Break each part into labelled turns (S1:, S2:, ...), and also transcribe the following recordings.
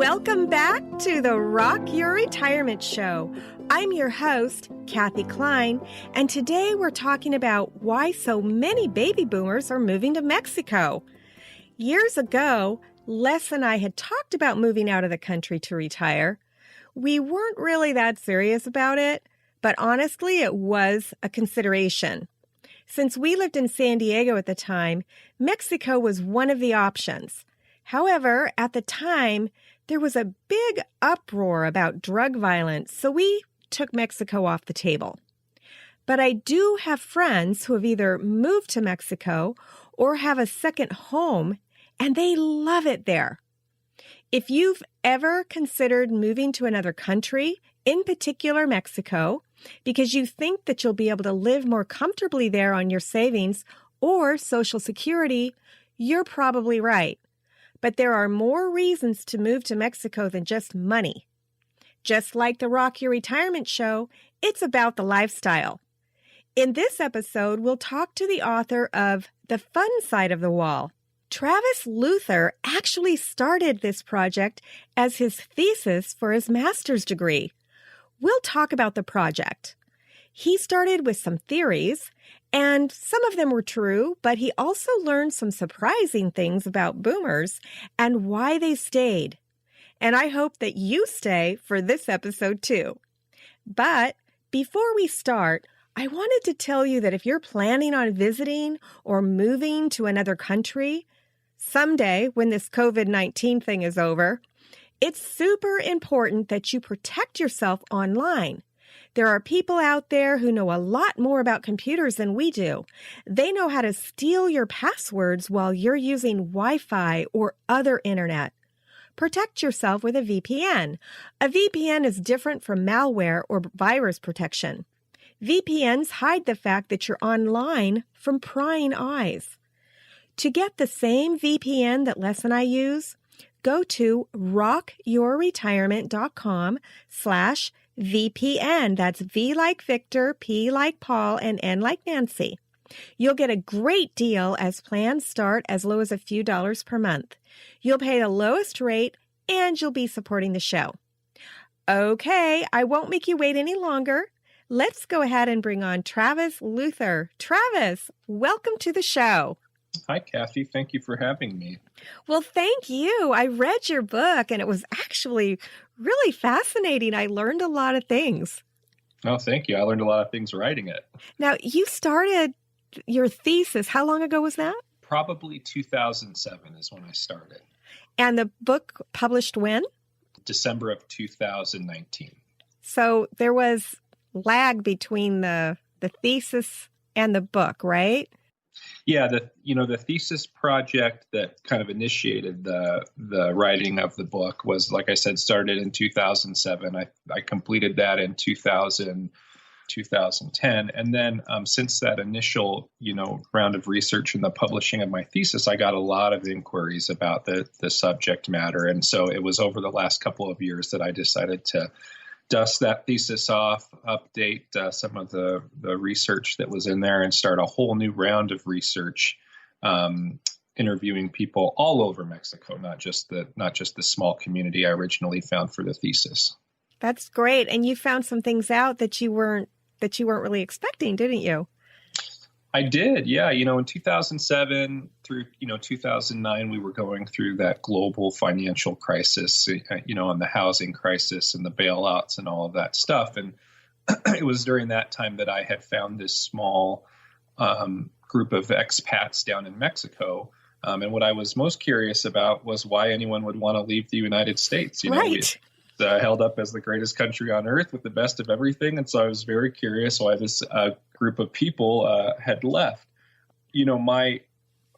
S1: Welcome back to the Rock Your Retirement Show. I'm your host, Kathy Klein, and today we're talking about why so many baby boomers are moving to Mexico. Years ago, Les and I had talked about moving out of the country to retire. We weren't really that serious about it, but honestly, it was a consideration. Since we lived in San Diego at the time, Mexico was one of the options. However, at the time, there was a big uproar about drug violence, so we took Mexico off the table. But I do have friends who have either moved to Mexico or have a second home, and they love it there. If you've ever considered moving to another country, in particular Mexico, because you think that you'll be able to live more comfortably there on your savings or Social Security, you're probably right. But there are more reasons to move to Mexico than just money. Just like the Rock Your Retirement Show, it's about the lifestyle. In this episode, we'll talk to the author of The Fun Side of the Wall. Travis Luther actually started this project as his thesis for his master's degree. We'll talk about the project. He started with some theories, and some of them were true, but he also learned some surprising things about boomers and why they stayed. And I hope that you stay for this episode too. But before we start, I wanted to tell you that if you're planning on visiting or moving to another country, someday when this COVID-19 thing is over, it's super important that you protect yourself online. There are people out there who know a lot more about computers than we do. They know how to steal your passwords while you're using Wi-Fi or other internet. Protect yourself with a VPN. A VPN is different from malware or virus protection. VPNs hide the fact that you're online from prying eyes. To get the same VPN that Les and I use, go to rockyourretirement.com/VPN. That's V like Victor, P like Paul, and N like Nancy. You'll get a great deal as plans start as low as a few dollars per month. You'll pay the lowest rate and you'll be supporting the show. Okay, I won't make you wait any longer. Let's go ahead and bring on Travis Luther. Travis, welcome to the show.
S2: Hi, Kathy. Thank you for having me.
S1: Well, thank you. I read your book, and it was actually really fascinating. I learned a lot of things.
S2: Oh, thank you. I learned a lot of things writing it.
S1: Now, you started your thesis. How long ago was that?
S2: Probably 2007 is when I started.
S1: And the book published when?
S2: December of 2019.
S1: So there was lag between the thesis and the book, right?
S2: Yeah, the thesis project that kind of initiated the writing of the book was, like I said, started in 2007. I completed that in 2010. And then since that initial, round of research and the publishing of my thesis, I got a lot of inquiries about the subject matter. And so it was over the last couple of years that I decided to dust that thesis off, update some of the research that was in there, and start a whole new round of research, interviewing people all over Mexico, not just the small community I originally found for the thesis.
S1: That's great, and you found some things out that you weren't really expecting, didn't you?
S2: I did, yeah. In 2007 through 2009, we were going through that global financial crisis, and the housing crisis and the bailouts and all of that stuff. And it was during that time that I had found this small group of expats down in Mexico. And what I was most curious about was why anyone would want to leave the United States.
S1: Right.
S2: Held up as the greatest country on earth with the best of everything. And so I was very curious why this group of people had left. My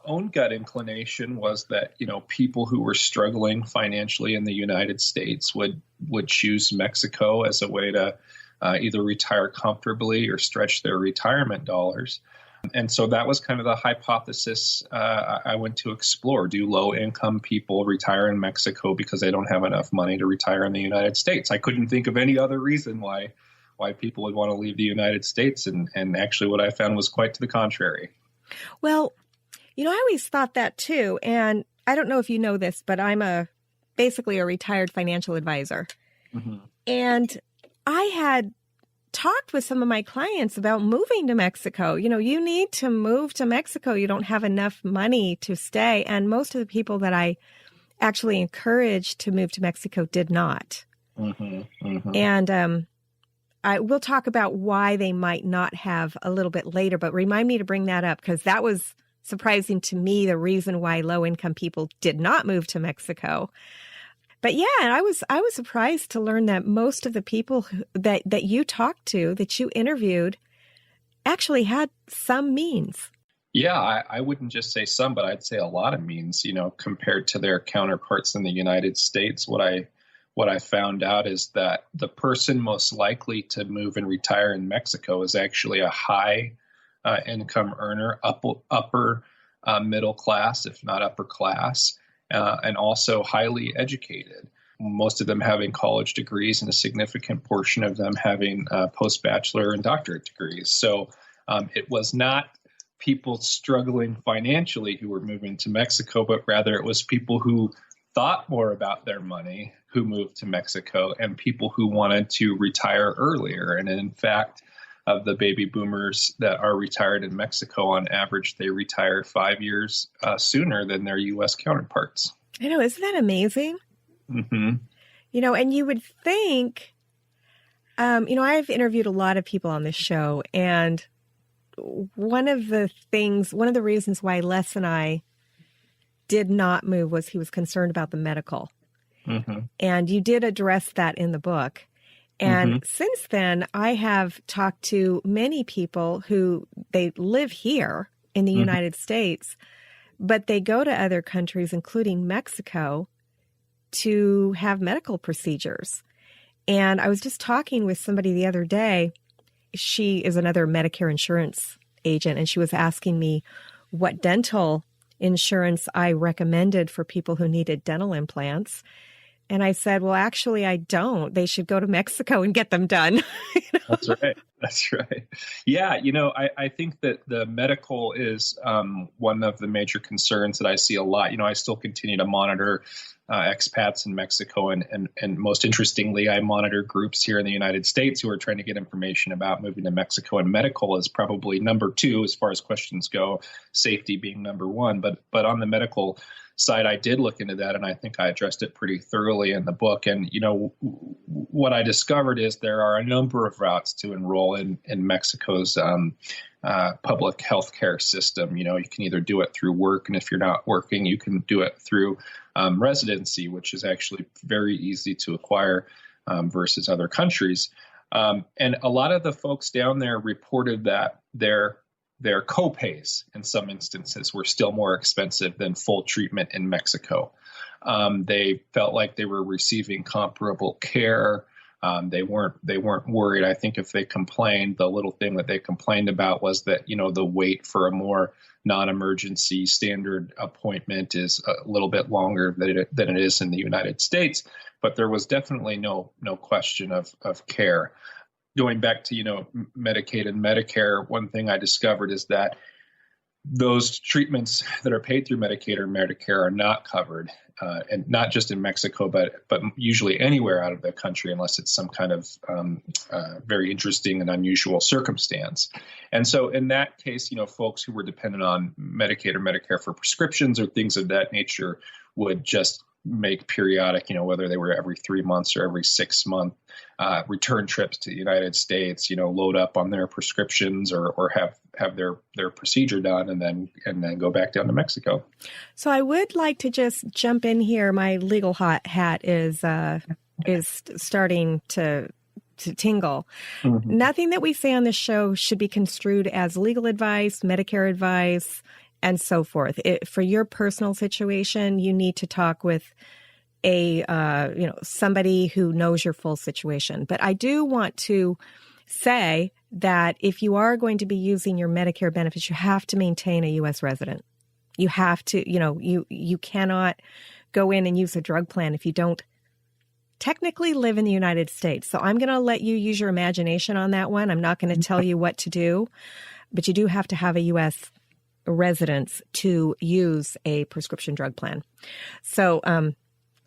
S2: own gut inclination was that, people who were struggling financially in the United States would choose Mexico as a way to either retire comfortably or stretch their retirement dollars. And so that was kind of the hypothesis I went to explore. Do low-income people retire in Mexico because they don't have enough money to retire in the United States? I couldn't think of any other reason why people would want to leave the United States. And actually what I found was quite to the contrary.
S1: Well, I always thought that too. And I don't know if you know this, but I'm a basically a retired financial advisor.
S2: Mm-hmm.
S1: And I had talked with some of my clients about moving to Mexico. You need to move to Mexico. You don't have enough money to stay. And most of the people that I actually encouraged to move to Mexico did not.
S2: Mm-hmm. Mm-hmm.
S1: And I will talk about why they might not have a little bit later, but remind me to bring that up, because that was surprising to me, the reason why low-income people did not move to Mexico. But yeah, I was surprised to learn that most of the people that you talked to, that you interviewed, actually had some means.
S2: Yeah, I wouldn't just say some, but I'd say a lot of means, compared to their counterparts in the United States. What I found out is that the person most likely to move and retire in Mexico is actually a high income earner, upper middle class, if not upper class, and also highly educated. Most of them having college degrees, and a significant portion of them having post-bachelor and doctorate degrees. So it was not people struggling financially who were moving to Mexico, but rather it was people who thought more about their money who moved to Mexico, and people who wanted to retire earlier. And in fact, of the baby boomers that are retired in Mexico, on average, they retire 5 years sooner than their U.S. counterparts.
S1: I know, isn't that amazing?
S2: Mm-hmm.
S1: And you would think, I've interviewed a lot of people on this show, and one of the reasons why Les and I did not move was he was concerned about the medical.
S2: Mm-hmm.
S1: And you did address that in the book. And since then, I have talked to many people who they live here in the United States, but they go to other countries, including Mexico, to have medical procedures. And I was just talking with somebody the other day. She is another Medicare insurance agent, and she was asking me what dental insurance I recommended for people who needed dental implants. And I said, well, actually, I don't. They should go to Mexico and get them done.
S2: That's right. That's right. Yeah. I think that the medical is one of the major concerns that I see a lot. I still continue to monitor expats in Mexico. And most interestingly, I monitor groups here in the United States who are trying to get information about moving to Mexico. And medical is probably number two as far as questions go, safety being number one. But on the medical side, I did look into that, and I think I addressed it pretty thoroughly in the book. And, what I discovered is there are a number of routes to enroll in Mexico's public healthcare system. You can either do it through work, and if you're not working, you can do it through residency, which is actually very easy to acquire versus other countries. And a lot of the folks down there reported that their copays in some instances were still more expensive than full treatment in Mexico. They felt like they were receiving comparable care. They weren't worried. I think if they complained, the little thing that they complained about was that, the wait for a more non-emergency standard appointment is a little bit longer than it is in the United States. But there was definitely no question of care. Going back to, Medicaid and Medicare, one thing I discovered is that those treatments that are paid through Medicaid or Medicare are not covered, and not just in Mexico, but usually anywhere out of the country, unless it's some kind of very interesting and unusual circumstance. And so in that case, folks who were dependent on Medicaid or Medicare for prescriptions or things of that nature would just make periodic, whether they were every 3 months or every 6 month return trips to the United States, load up on their prescriptions or have their procedure done and then go back down to Mexico. So
S1: I would like to just jump in here. My legal hat is starting to tingle. Mm-hmm. Nothing that we say on this show should be construed as legal advice, Medicare advice, and so forth. For your personal situation, you need to talk with somebody who knows your full situation. But I do want to say that if you are going to be using your Medicare benefits, you have to maintain a U.S. resident. You have to, you cannot go in and use a drug plan if you don't technically live in the United States. So I'm going to let you use your imagination on that one. I'm not going to tell you what to do, but you do have to have a U.S. residents to use a prescription drug plan. So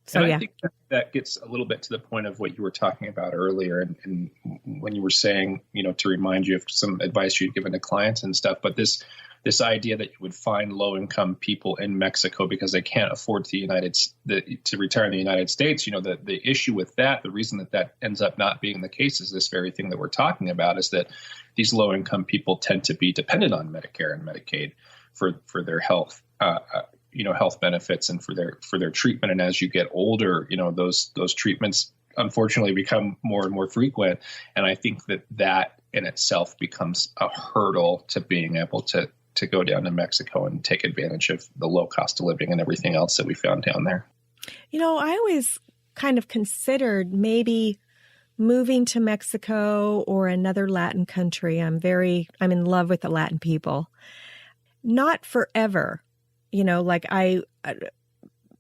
S1: So,
S2: And I
S1: yeah.
S2: think that gets a little bit to the point of what you were talking about earlier, and when you were saying, to remind you of some advice you'd given to clients and stuff. But this idea that you would find low-income people in Mexico because they can't afford to retire in the United States, the issue with that, the reason that ends up not being the case is this very thing that we're talking about, is that these low-income people tend to be dependent on Medicare and Medicaid for their health. Health benefits and for their treatment. And as you get older, those treatments unfortunately become more and more frequent. And I think that in itself becomes a hurdle to being able to go down to Mexico and take advantage of the low cost of living and everything else that we found down there.
S1: I always kind of considered maybe moving to Mexico or another Latin country. I'm in love with the Latin people. Not forever. I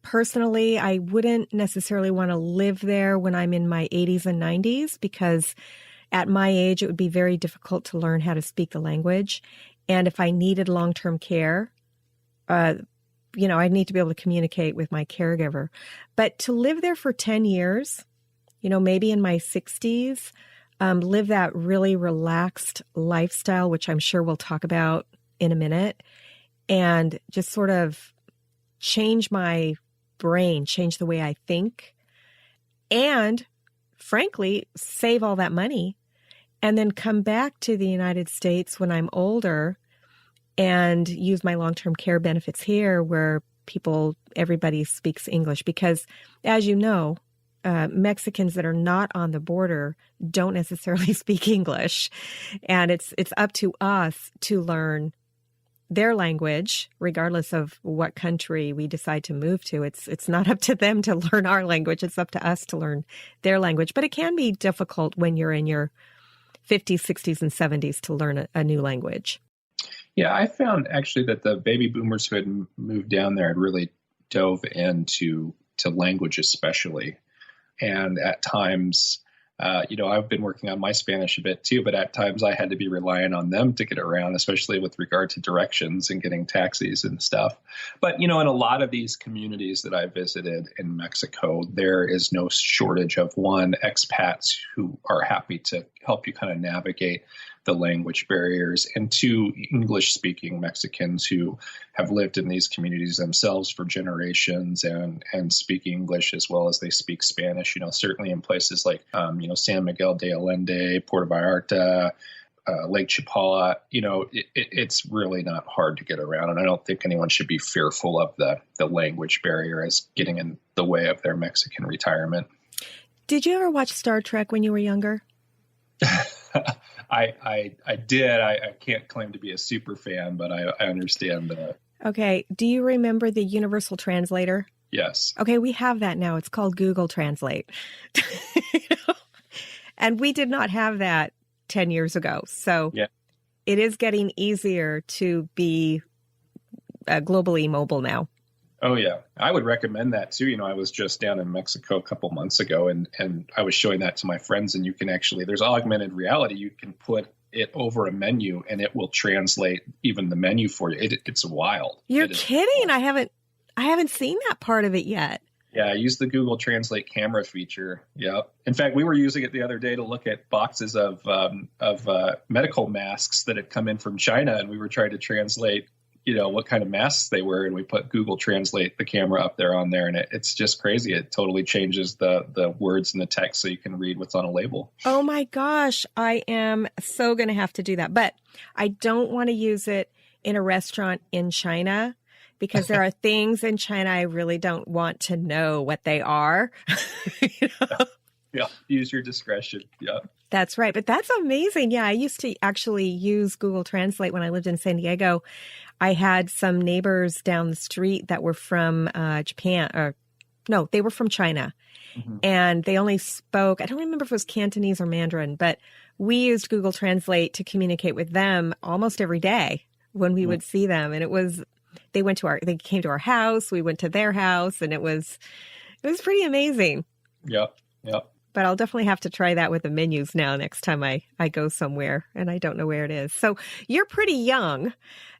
S1: personally, I wouldn't necessarily want to live there when I'm in my 80s and 90s, because at my age, it would be very difficult to learn how to speak the language. And if I needed long-term care, I'd need to be able to communicate with my caregiver. But to live there for 10 years, maybe in my 60s, live that really relaxed lifestyle, which I'm sure we'll talk about in a minute, and just sort of change my brain, change the way I think, and frankly, save all that money, and then come back to the United States when I'm older and use my long-term care benefits here where everybody speaks English. Because as you know, Mexicans that are not on the border don't necessarily speak English. And it's up to us to learn their language, regardless of what country we decide to move to. It's not up to them to learn our language. It's up to us to learn their language. But it can be difficult when you're in your 50s, 60s, and 70s to learn a new language.
S2: Yeah, I found actually that the baby boomers who had moved down there had really dove into language especially. And at times, I've been working on my Spanish a bit too, but at times I had to be relying on them to get around, especially with regard to directions and getting taxis and stuff. But, in a lot of these communities that I visited in Mexico, there is no shortage of, one, expats who are happy to help you kind of navigate the language barriers, and two, English-speaking Mexicans who have lived in these communities themselves for generations and speak English as well as they speak Spanish. Certainly in places like San Miguel de Allende, Puerto Vallarta, Lake Chapala, it's really not hard to get around, and I don't think anyone should be fearful of the language barrier as getting in the way of their Mexican retirement.
S1: Did you ever watch Star Trek when you were younger?
S2: I did. I can't claim to be a super fan, but I understand that.
S1: Okay. Do you remember the Universal Translator?
S2: Yes.
S1: Okay, we have that now. It's called Google Translate. And we did not have that 10 years ago. So yeah. It is getting easier to be globally mobile now.
S2: Oh, yeah. I would recommend that, too. I was just down in Mexico a couple months ago, and I was showing that to my friends, and you can actually, there's augmented reality. You can put it over a menu, and it will translate even the menu for you. It's wild.
S1: You're kidding. I haven't seen that part of it yet.
S2: Yeah, I use the Google Translate camera feature. Yeah. In fact, we were using it the other day to look at boxes of medical masks that had come in from China, and we were trying to translate what kind of masks they were, and we put Google Translate the camera up there on there, and it's just crazy. It totally changes the words and the text so you can read what's on a label.
S1: Oh my gosh, I am so going to have to do that. But I don't want to use it in a restaurant in China because there are things in China I really don't want to know what they are.
S2: Yeah, use your discretion. Yeah.
S1: That's right. But that's amazing. Yeah, I used to actually use Google Translate when I lived in San Diego. I had some neighbors down the street that were from Japan, they were from China. Mm-hmm. And they only spoke, I don't remember if it was Cantonese or Mandarin, but we used Google Translate to communicate with them almost every day when we would see them. And they came to our house, we went to their house, and it was pretty amazing.
S2: Yep. Yep.
S1: But I'll definitely have to try that with the menus now next time I go somewhere and I don't know where it is. So you're pretty young.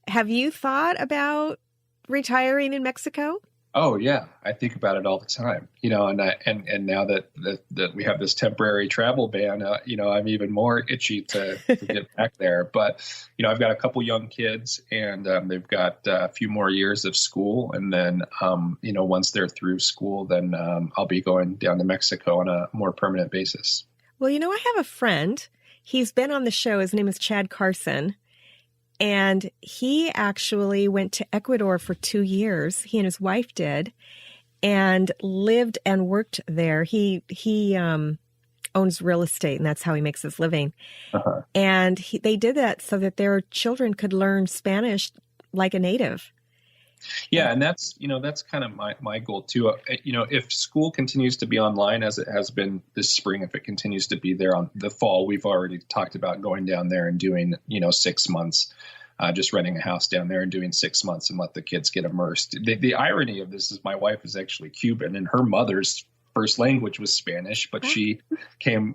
S1: Have you thought about retiring in Mexico?
S2: Oh yeah, I think about it all the time. And now that we have this temporary travel ban, I'm even more itchy to get back there. But I've got a couple young kids, and they've got a few more years of school, and then once they're through school, then I'll be going down to Mexico on a more permanent basis.
S1: Well, I have a friend. He's been on the show. His name is Chad Carson. And he actually went to Ecuador for 2 years. He and his wife did, and lived and worked there. He owns real estate, and that's how he makes his living.
S2: Uh-huh.
S1: And they did that so that their children could learn Spanish like a native.
S2: Yeah, and that's kind of my goal too. If school continues to be online as it has been this spring, if it continues to be there on the fall, we've already talked about going down there and doing 6 months, just renting a house down there and doing 6 months and let the kids get immersed. The irony of this is my wife is actually Cuban, and her mother's first language was Spanish, but she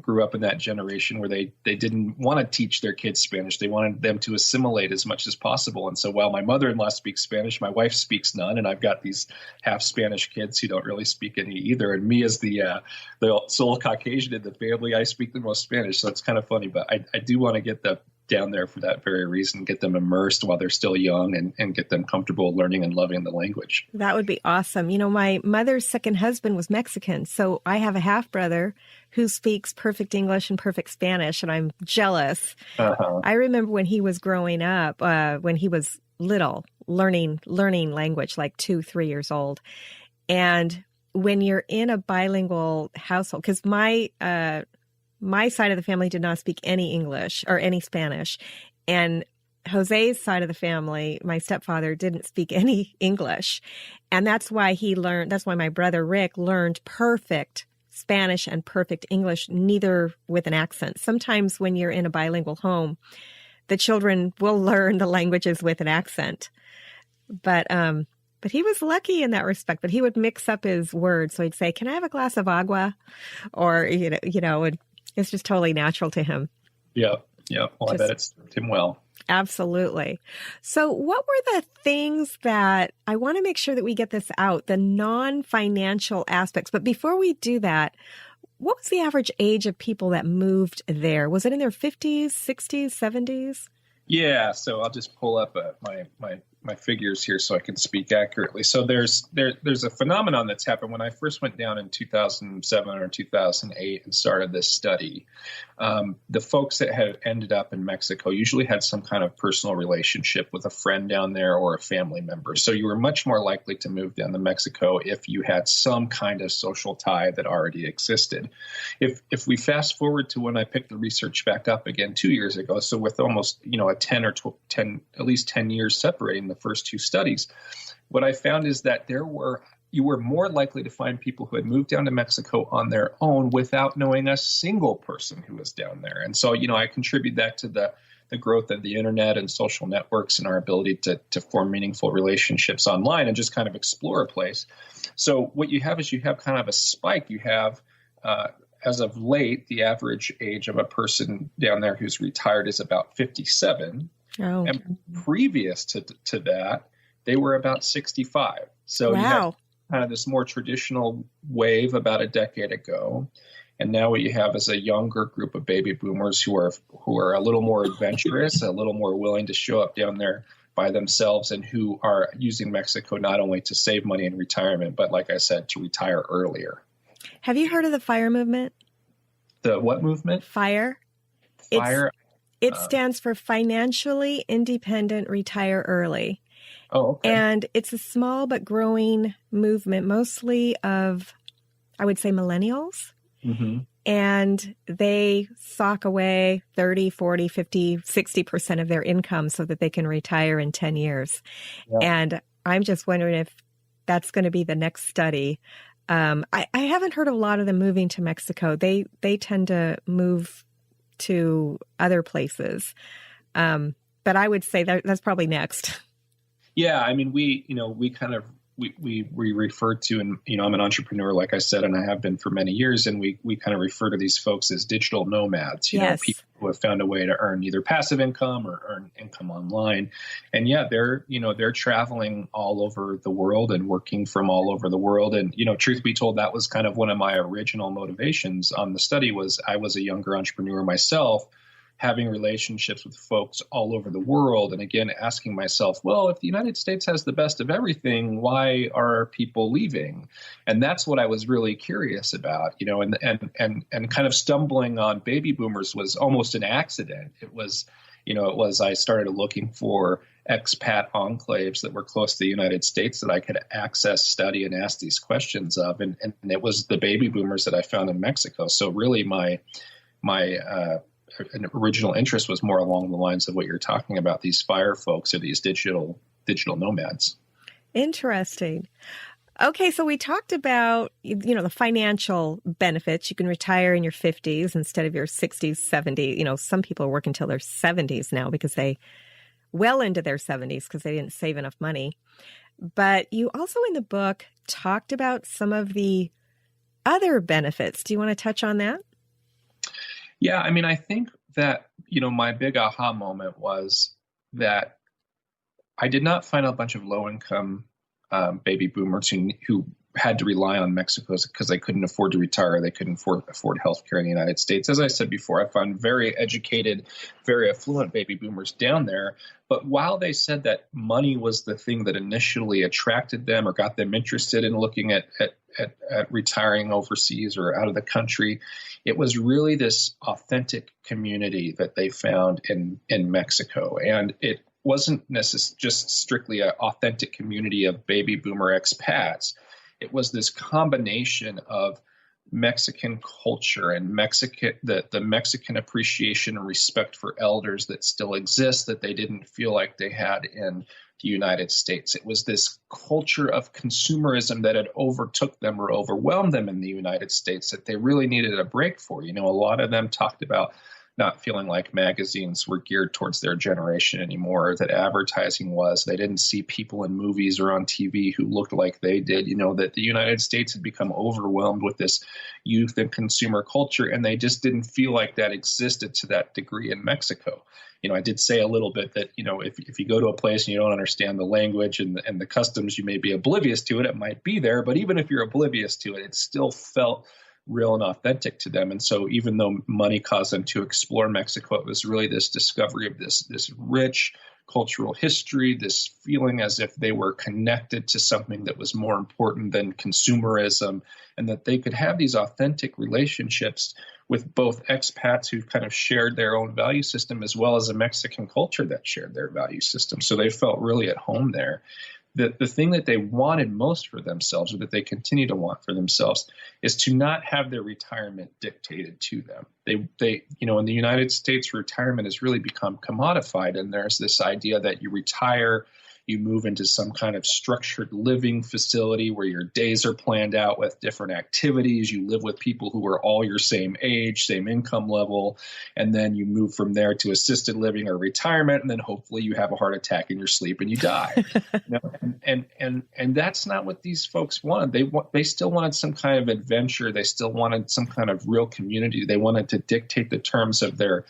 S2: grew up in that generation where they didn't want to teach their kids Spanish. They wanted them to assimilate as much as possible. And so while my mother-in-law speaks Spanish, my wife speaks none, and I've got these half Spanish kids who don't really speak any either. And me as the sole Caucasian in the family, I speak the most Spanish. So it's kind of funny, but I do want to get them down there for that very reason, get them immersed while they're still young and get them comfortable learning and loving the language.
S1: That would be awesome. My mother's second husband was Mexican, so I have a half brother who speaks perfect English and perfect Spanish, and I'm jealous.
S2: Uh-huh.
S1: I remember when he was growing up, when he was little, learning language, like 2-3 years old. And when you're in a bilingual household, because my side of the family did not speak any English or any Spanish. And Jose's side of the family, my stepfather, didn't speak any English. And that's why my brother Rick learned perfect Spanish and perfect English, neither with an accent. Sometimes when you're in a bilingual home, the children will learn the languages with an accent. But he was lucky in that respect. But he would mix up his words. So he'd say, "Can I have a glass of agua?" Or, it's just totally natural to him.
S2: Yeah. Well, I bet it served him well.
S1: Absolutely. So what were the things that I want to make sure that we get this out, the non-financial aspects. But before we do that, what was the average age of people that moved there? Was it in their 50s, 60s, 70s?
S2: Yeah, so I'll just pull up my figures here so I can speak accurately. So there's a phenomenon that's happened. When I first went down in 2007 or 2008 and started this study, the folks that had ended up in Mexico usually had some kind of personal relationship with a friend down there or a family member. So you were much more likely to move down to Mexico if you had some kind of social tie that already existed. If we fast forward to when I picked the research back up again 2 years ago, so with almost a 10 or 10, at least 10 years separating the first two studies, what I found is that you were more likely to find people who had moved down to Mexico on their own without knowing a single person who was down there. And so, I contribute that to the growth of the internet and social networks and our ability to form meaningful relationships online and just kind of explore a place. So what you have is you have kind of a spike. You have, as of late, the average age of a person down there who's retired is about 57.
S1: Oh.
S2: And previous to that, they were about 65. So
S1: wow.
S2: You have kind of this more traditional wave about a decade ago. And now what you have is a younger group of baby boomers who are a little more adventurous, a little more willing to show up down there by themselves, and who are using Mexico not only to save money in retirement, but like I said, to retire earlier.
S1: Have you heard of the FIRE movement?
S2: The what movement?
S1: FIRE. It stands for Financially Independent Retire Early.
S2: Oh, okay.
S1: And it's a small but growing movement, mostly of, I would say, millennials.
S2: Mm-hmm.
S1: And they sock away 30, 40, 50, 60% of their income so that they can retire in 10 years. Yeah. And I'm just wondering if that's going to be the next study. I haven't heard of a lot of them moving to Mexico. They tend to move to other places. But I would say that's probably next.
S2: Yeah, I mean, we kind of we refer to, and I'm an entrepreneur, like I said, and I have been for many years, and we kind of refer to these folks as digital nomads.
S1: Yes.
S2: People who have found a way to earn either passive income or earn income online, and they're traveling all over the world and working from all over the world. And truth be told, that was kind of one of my original motivations on the study. Was I was a younger entrepreneur myself, having relationships with folks all over the world. And again, asking myself, well, if the United States has the best of everything, why are people leaving? And that's what I was really curious about, and kind of stumbling on baby boomers was almost an accident. I started looking for expat enclaves that were close to the United States that I could access, study, and ask these questions of. And it was the baby boomers that I found in Mexico. So really my original interest was more along the lines of what you're talking about, these FIRE folks or these digital nomads.
S1: Interesting. Okay, so we talked about, the financial benefits. You can retire in your 50s instead of your 60s, 70s. Some people work until their 70s now because well into their 70s because they didn't save enough money. But you also in the book talked about some of the other benefits. Do you want to touch on that?
S2: Yeah, I think that, my big aha moment was that I did not find a bunch of low-income baby boomers who had to rely on Mexico because they couldn't afford to retire. They couldn't afford health care in the United States. As I said before, I found very educated, very affluent baby boomers down there. But while they said that money was the thing that initially attracted them or got them interested in looking at retiring overseas or out of the country, it was really this authentic community that they found in Mexico. And it wasn't necessarily just strictly an authentic community of baby boomer expats. It was this combination of Mexican culture and the Mexican appreciation and respect for elders that still exists that they didn't feel like they had in the United States. It was this culture of consumerism that had overtook them or overwhelmed them in the United States that they really needed a break for. A lot of them talked about not feeling like magazines were geared towards their generation anymore, that advertising was. They didn't see people in movies or on TV who looked like they did, that the United States had become overwhelmed with this youth and consumer culture, and they just didn't feel like that existed to that degree in Mexico. I did say a little bit that, if you go to a place and you don't understand the language and the customs, you may be oblivious to it. It might be there, but even if you're oblivious to it, it still felt real and authentic to them. And so even though money caused them to explore Mexico, it was really this discovery of this rich cultural history, this feeling as if they were connected to something that was more important than consumerism, and that they could have these authentic relationships with both expats who kind of shared their own value system as well as a Mexican culture that shared their value system. So they felt really at home there. The thing that they wanted most for themselves, or that they continue to want for themselves, is to not have their retirement dictated to them. They in the United States, retirement has really become commodified, and there's this idea that you retire, you move into some kind of structured living facility where your days are planned out with different activities. You live with people who are all your same age, same income level, and then you move from there to assisted living or retirement, and then hopefully you have a heart attack in your sleep and you die. And that's not what these folks wanted. They still wanted some kind of adventure. They still wanted some kind of real community. They wanted to dictate the terms of their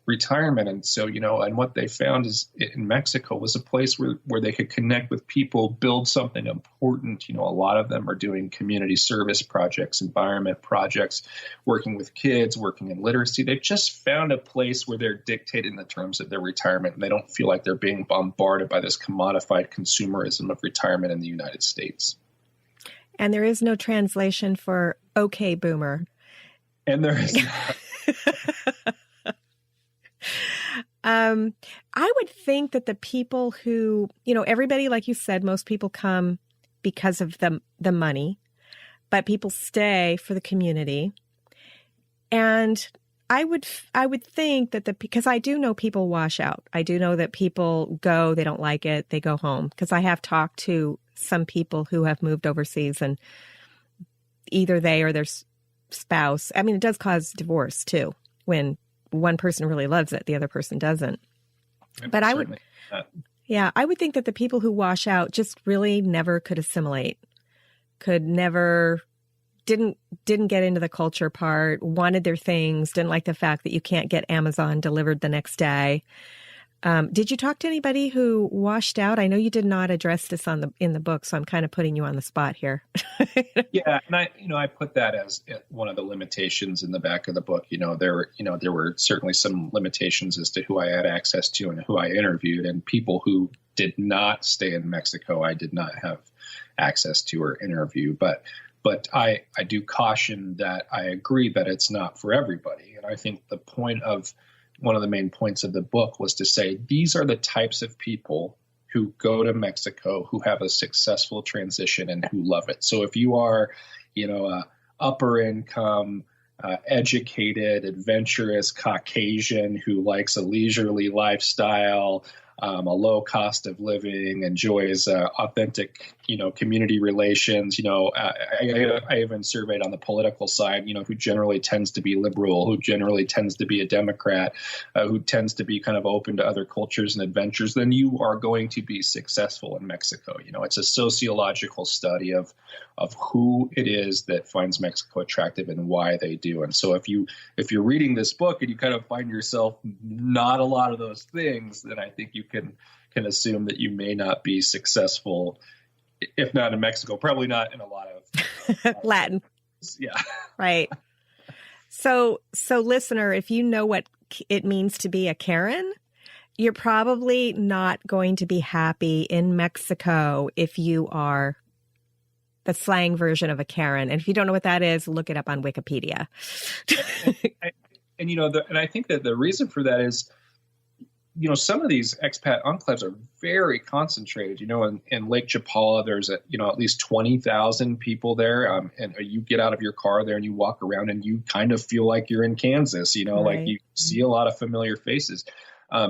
S2: retirement. And so, and what they found is in Mexico was a place where they could connect with people, build something important. A lot of them are doing community service projects, environment projects, working with kids, working in literacy. They've just found a place where they're dictating the terms of their retirement, and they don't feel like they're being bombarded by this commodified consumerism of retirement in the United States. And
S1: there is no translation for okay, boomer.
S2: And there is not.
S1: I would think that the people who, everybody, like you said, most people come because of the money, but people stay for the community. And I would think that because I do know people wash out. I do know that people go, they don't like it, they go home. Because I have talked to some people who have moved overseas, and either they or their spouse, it does cause divorce too, when one person really loves it, the other person doesn't. But I would, Yeah, I would think that the people who wash out just really never could assimilate, could never, didn't get into the culture part, wanted their things, didn't like the fact that you can't get Amazon delivered the next day. Did you talk to anybody who washed out? I know you did not address this in the book, so I'm kind of putting you on the spot here.
S2: Yeah, and I put that as one of the limitations in the back of the book. There were certainly some limitations as to who I had access to and who I interviewed, and people who did not stay in Mexico, I did not have access to or interview. But I do caution that I agree that it's not for everybody, and I think one of the main points of the book was to say these are the types of people who go to Mexico who have a successful transition and who love it. So if you are, a upper income, educated, adventurous Caucasian who likes a leisurely lifestyle, a low cost of living, enjoys authentic, community relations. I even surveyed on the political side, who generally tends to be liberal, who generally tends to be a Democrat, who tends to be kind of open to other cultures and adventures, then you are going to be successful in Mexico. It's a sociological study of who it is that finds Mexico attractive and why they do. And so if you're reading this book and you kind of find yourself not a lot of those things, then I think you can assume that you may not be successful, if not in Mexico, probably not in a lot of
S1: Latin.
S2: Yeah.
S1: Right. So listener, if you know what it means to be a Karen, you're probably not going to be happy in Mexico if you are the slang version of a Karen. And if you don't know what that is, look it up on Wikipedia.
S2: And I think that the reason for that is, some of these expat enclaves are very concentrated. In Lake Chapala, there's at least 20,000 people there. And you get out of your car there and you walk around and you kind of feel like you're in Kansas,
S1: Right.
S2: Like you see a lot of familiar faces.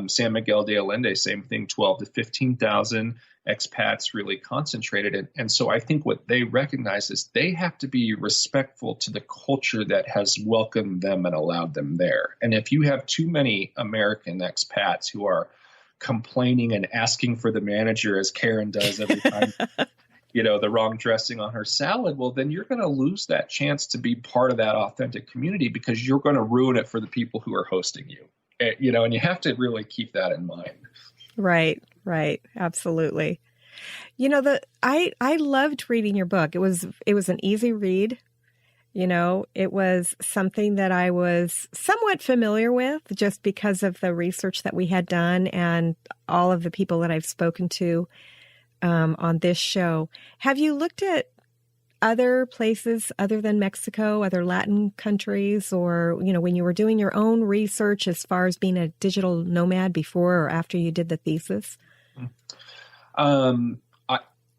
S2: San Miguel de Allende, same thing, 12 to 15,000 expats really concentrated. And so I think what they recognize is they have to be respectful to the culture that has welcomed them and allowed them there. And if you have too many American expats who are complaining and asking for the manager, as Karen does every time, the wrong dressing on her salad, well, then you're going to lose that chance to be part of that authentic community because you're going to ruin it for the people who are hosting you. And you have to really keep that in mind.
S1: Right. Absolutely. I loved reading your book. It was an easy read. It was something that I was somewhat familiar with just because of the research that we had done and all of the people that I've spoken to on this show. Have you looked at other places other than Mexico, other Latin countries, or, when you were doing your own research as far as being a digital nomad before or after you did the thesis?
S2: Have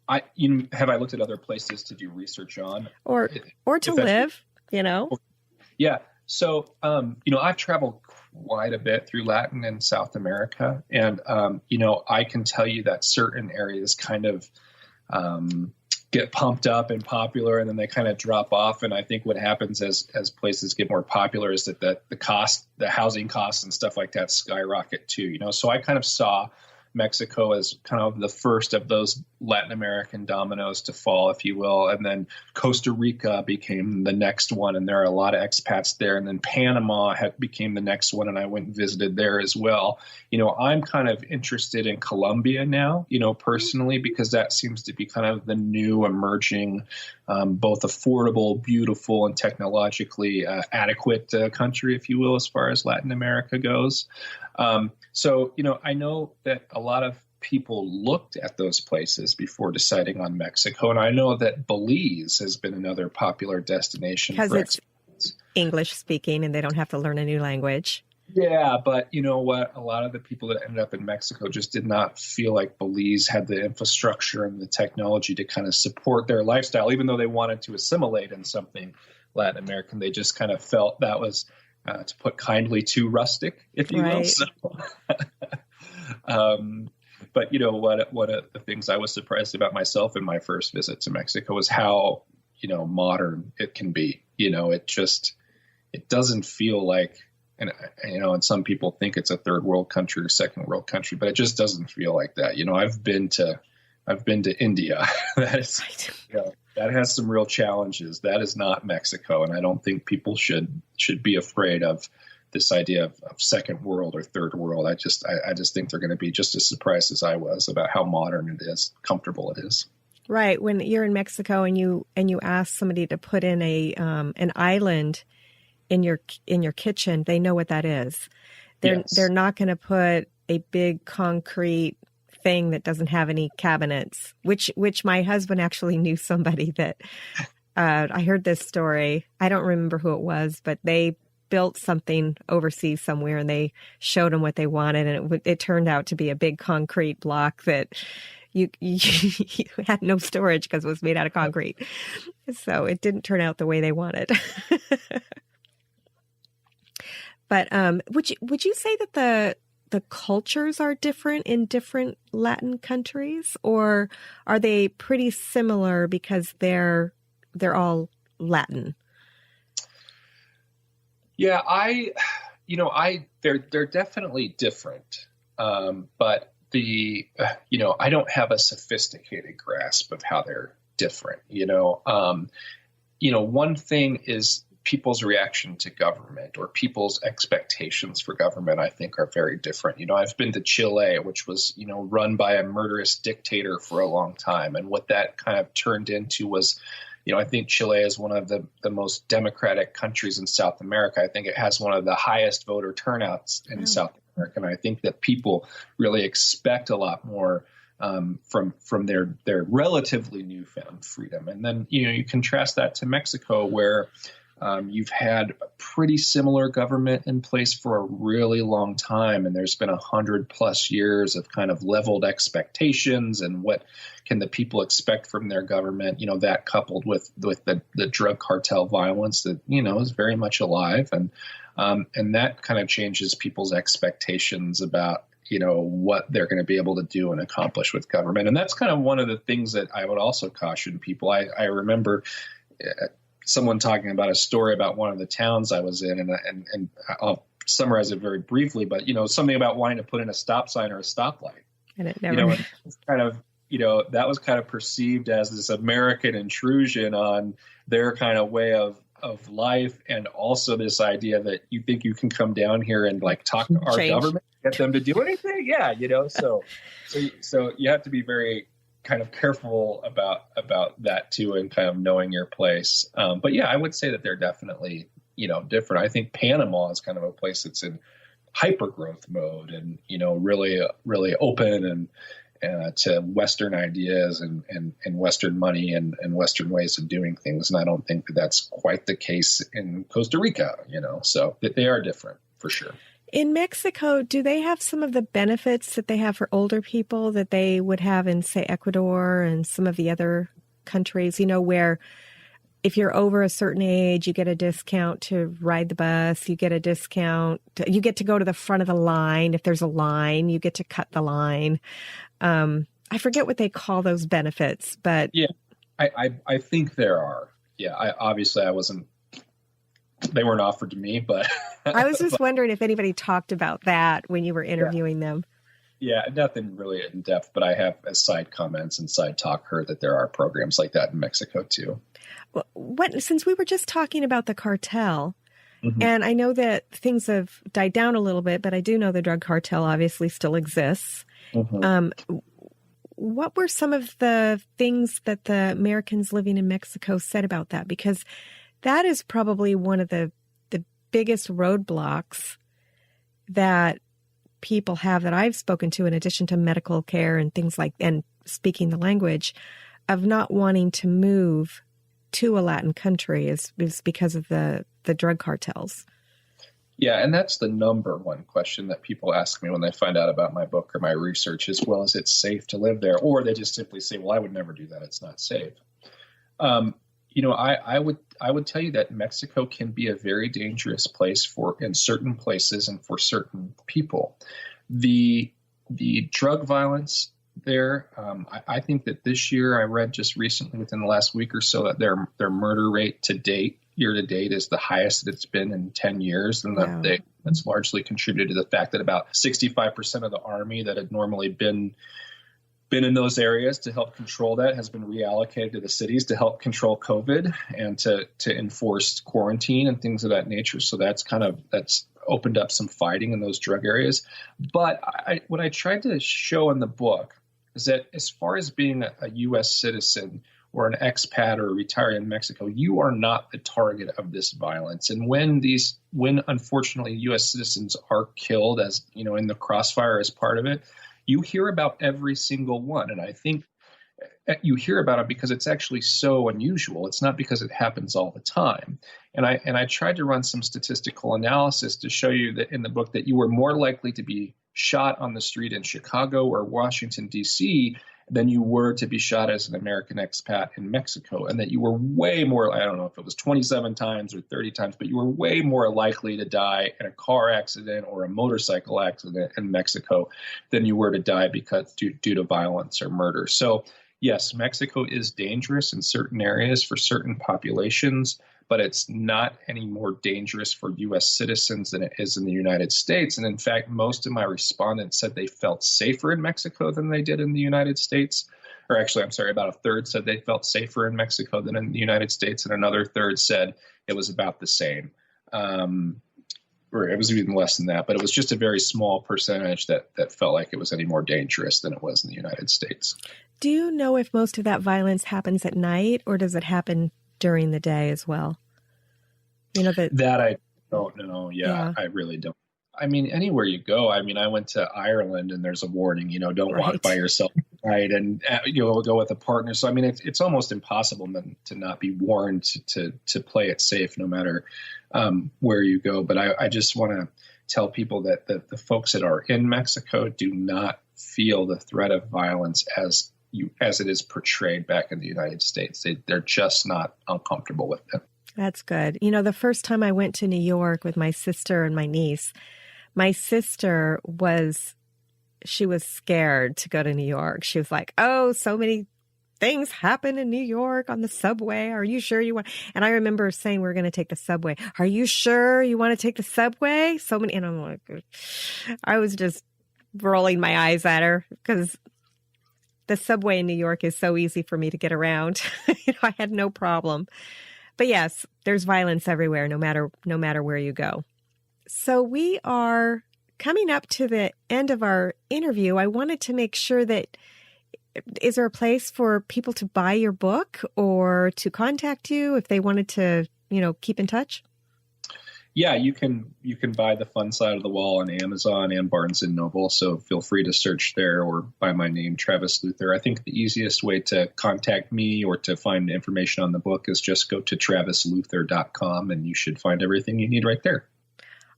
S2: I looked at other places to do research on?
S1: Or to live,
S2: Yeah. So, I've traveled quite a bit through Latin and South America. And, I can tell you that certain areas kind of get pumped up and popular, and then they kind of drop off. And I think what happens as places get more popular is that the housing costs and stuff like that skyrocket too. So I kind of saw Mexico as kind of the first of those Latin American dominoes to fall, if you will. And then Costa Rica became the next one, and there are a lot of expats there. And then Panama became the next one, and I went and visited there as well. I'm kind of interested in Colombia now, personally, because that seems to be kind of the new emerging, both affordable, beautiful, and technologically adequate country, if you will, as far as Latin America goes. So, I know that a lot of people looked at those places before deciding on Mexico. And I know that Belize has been another popular destination.
S1: Because it's English speaking and they don't have to learn a new language.
S2: Yeah, but you know what? A lot of the people that ended up in Mexico just did not feel like Belize had the infrastructure and the technology to kind of support their lifestyle, even though they wanted to assimilate in something Latin American. They just kind of felt that was, to put kindly, too rustic, if you will. So, but one of the things I was surprised about myself in my first visit to Mexico was how, modern it can be. It doesn't feel like and and some people think it's a third world country or second world country, but it just doesn't feel like that. I've been to India. That is,
S1: Right.
S2: that has some real challenges. That is not Mexico, and I don't think people should be afraid of this idea of second world or third world. I just think they're going to be just as surprised as I was about how modern it is, comfortable it is.
S1: Right. When you're in Mexico and you ask somebody to put in an island in your kitchen, they know what that is. They're not going to put a big concrete thing that doesn't have any cabinets, which my husband actually knew somebody that I heard this story. I don't remember who it was, but they built something overseas somewhere and they showed him what they wanted, and it turned out to be a big concrete block that you had no storage because it was made out of concrete. So it didn't turn out the way they wanted. But would you say that the cultures are different in different Latin countries, or are they pretty similar because they're all Latin?
S2: Yeah, they're definitely different, but I don't have a sophisticated grasp of how they're different. One thing is people's reaction to government or people's expectations for government, I think, are very different. I've been to Chile, which was, run by a murderous dictator for a long time. And what that kind of turned into was, I think Chile is one of the most democratic countries in South America. I think it has one of the highest voter turnouts in South America. And I think that people really expect a lot more from their relatively newfound freedom. And then, you contrast that to Mexico, where you've had a pretty similar government in place for a really long time, and there's been 100+ years of kind of leveled expectations and what can the people expect from their government. That coupled with the drug cartel violence that is very much alive, and that kind of changes people's expectations about what they're going to be able to do and accomplish with government. And that's kind of one of the things that I would also caution people. I remember someone talking about a story about one of the towns I was in, and I'll summarize it very briefly, but something about wanting to put in a stop sign or a stoplight.
S1: And it never
S2: it's kind of that was kind of perceived as this American intrusion on their kind of way of life, and also this idea that you think you can come down here and like talk to our government, get them to do anything. Yeah, so you have to be very kind of careful about that too, and kind of knowing your place. But yeah, I would say that they're definitely, different. I think Panama is kind of a place that's in hyper growth mode and, really, really open and to Western ideas and Western money and Western ways of doing things. And I don't think that that's quite the case in Costa Rica, so they are different for sure.
S1: In Mexico, do they have some of the benefits that they have for older people that they would have in, say, Ecuador and some of the other countries, where if you're over a certain age, you get a discount to ride the bus, you get a discount, you get to go to the front of the line. If there's a line, you get to cut the line. I forget what they call those benefits, but... Yeah,
S2: I think there are. Yeah, obviously I wasn't... They weren't offered to me, but
S1: I was just wondering if anybody talked about that when you were interviewing them.
S2: Yeah, nothing really in depth, but I have, as side comments and side talk, heard that there are programs like that in Mexico too.
S1: Well, since we were just talking about the cartel, and I know that things have died down a little bit, but I do know the drug cartel obviously still exists. What were some of the things that the Americans living in Mexico said about that? Because that is probably one of the biggest roadblocks that people have that I've spoken to, in addition to medical care and things like, and speaking the language, of not wanting to move to a Latin country is because of the drug cartels.
S2: Yeah, and that's the number one question that people ask me when they find out about my book or my research, as well as it's safe to live there, or they just simply say, well, I would never do that. It's not safe. I would tell you that Mexico can be a very dangerous place in certain places and for certain people. The drug violence there, I think that this year, I read just recently within the last week or so, that their murder rate to date year to date is the highest that it's been in 10 years. And
S1: Wow.
S2: that's largely contributed to the fact that about 65% of the Army that had normally been in those areas to help control that has been reallocated to the cities to help control COVID and to enforce quarantine and things of that nature. So that's opened up some fighting in those drug areas. But what I tried to show in the book is that as far as being a U.S. citizen or an expat or a retiree in Mexico, you are not the target of this violence. And when unfortunately U.S. citizens are killed, as you know, in the crossfire as part of it, you hear about every single one. And I think you hear about it because it's actually so unusual. It's not because it happens all the time. And I tried to run some statistical analysis to show you that in the book that you were more likely to be shot on the street in Chicago or Washington, D.C., than you were to be shot as an American expat in Mexico, and that you were way more, I don't know if it was 27 times or 30 times, but you were way more likely to die in a car accident or a motorcycle accident in Mexico than you were to die due to violence or murder. So yes, Mexico is dangerous in certain areas for certain populations, but it's not any more dangerous for U.S. citizens than it is in the United States. And in fact, most of my respondents said they felt safer in Mexico than they did in the United States. Or actually, I'm sorry, about a third said they felt safer in Mexico than in the United States, and another third said it was about the same. Or it was even less than that, but it was just a very small percentage that felt like it was any more dangerous than it was in the United States.
S1: Do you know if most of that violence happens at night, or does it happen during the day as well? You know
S2: that I don't know. Yeah, I really don't. I mean, anywhere you go. I mean, I went to Ireland and there's a warning, don't walk by yourself at night, and go with a partner. So, I mean, it's almost impossible to not be warned to play it safe no matter where you go. But I just want to tell people that the folks that are in Mexico do not feel the threat of violence as it is portrayed back in the United States. They're just not uncomfortable with it.
S1: That's good. The first time I went to New York with my sister and my niece, my sister was scared to go to New York. She was like, oh, so many things happen in New York on the subway. Are you sure you want? And I remember saying, we're going to take the subway. Are you sure you want to take the subway? So many. And I'm like, I was just rolling my eyes at her because the subway in New York is so easy for me to get around. I had no problem. But yes, there's violence everywhere, no matter where you go. So we are coming up to the end of our interview. I wanted to make sure that, is there a place for people to buy your book or to contact you if they wanted to, keep in touch?
S2: Yeah, you can buy The Fun Side of the Wall on Amazon and Barnes & Noble, so feel free to search there or by my name, Travis Luther. I think the easiest way to contact me or to find information on the book is just go to travisluther.com, and you should find everything you need right there.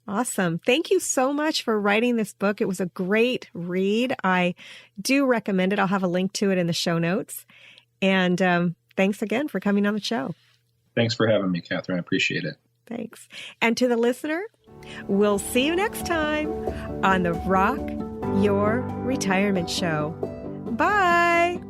S1: Awesome. Thank you so much for writing this book. It was a great read. I do recommend it. I'll have a link to it in the show notes. And thanks again for coming on the show.
S2: Thanks for having me, Catherine. I appreciate it.
S1: Thanks. And to the listener, we'll see you next time on the Rock Your Retirement Show. Bye.